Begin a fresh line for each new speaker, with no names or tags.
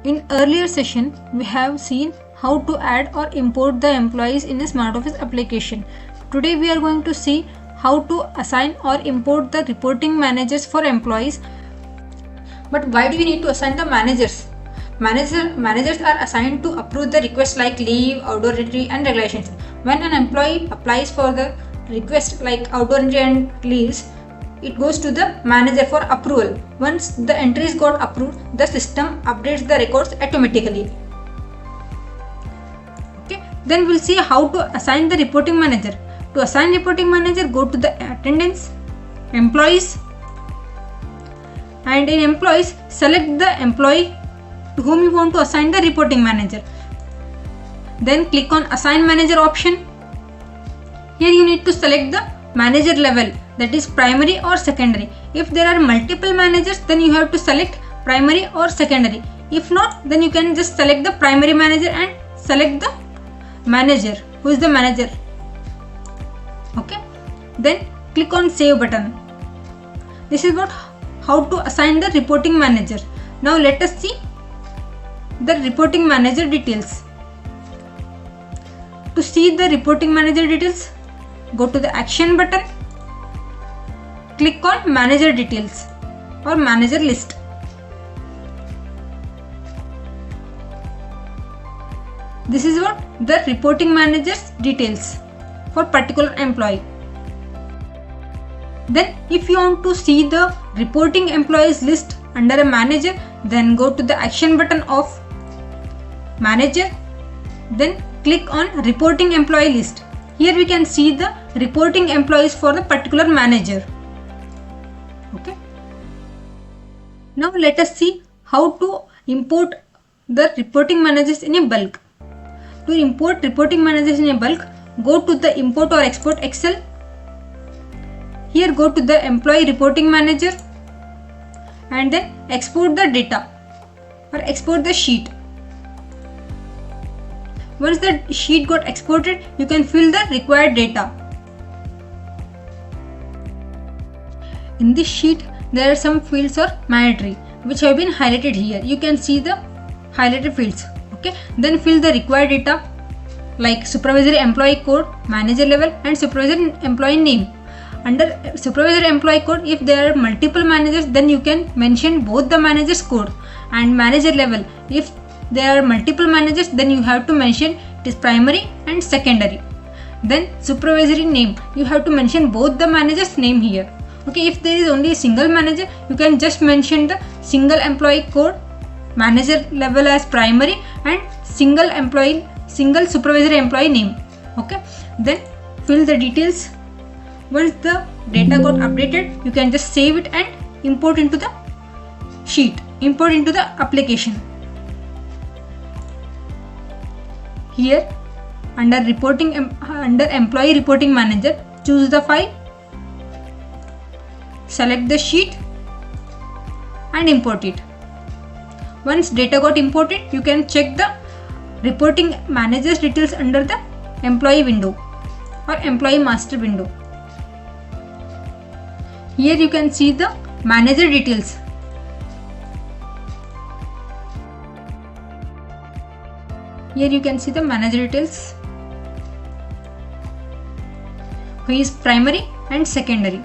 In earlier session, we have seen how to add or import the employees in a SmartOffice application. Today we are going to see how to assign or import the reporting managers for employees. But why do we need to assign the managers? Managers are assigned to approve the requests like leave, outdoor entry and regulations. When an employee applies for the request like outdoor entry and leaves, it goes to the manager for approval. Once the entries got approved, the system updates the records automatically. Okay, then we'll see how to assign the reporting manager. To assign reporting manager, go to the attendance, employees, and in employees, select the employee to whom you want to assign the reporting manager. Then click on assign manager option. Here you need to select the manager level, that is primary or secondary. If there are multiple managers, then you have to select primary or secondary. If not, then you can just select the primary manager and select the manager who is the manager. Okay, then click on save button. This is how to assign the reporting manager. Now let us see the reporting manager details. To see the reporting manager details, go to the action button, click on manager details or manager list. This is what the reporting manager's details for particular employee. Then if you want to see the reporting employees list under a manager, then go to the action button of manager, then click on reporting employee list. Here we can see the reporting employees for the particular manager. Okay. Now let us see how to import the reporting managers in a bulk. To import reporting managers in a bulk, go to the import or export Excel. Here go to the employee reporting manager and then export the data or export the sheet. Once the sheet got exported, you can fill the required data. In this sheet, there are some fields are mandatory which have been highlighted here. You can see the highlighted fields. Okay, then fill the required data like supervisory employee code, manager level and supervisory employee name. Under supervisor employee code, if there are multiple managers, then you can mention both the managers code, and manager level, if there are multiple managers, then you have to mention it is primary and secondary. Then supervisory name, you have to mention both the managers name here. Okay, if there is only a single manager, you can just mention the single employee code, manager level as primary and single supervisory employee name. Okay, then fill the details. Once the data got updated, you can just save it and import into the sheet, import into the application. Here under employee reporting manager, choose the file, select the sheet and import it. Once data got imported, you can check the reporting manager's details under the employee window or employee master window. Here you can see the manager details. Here you can see the manager details, who is primary and secondary.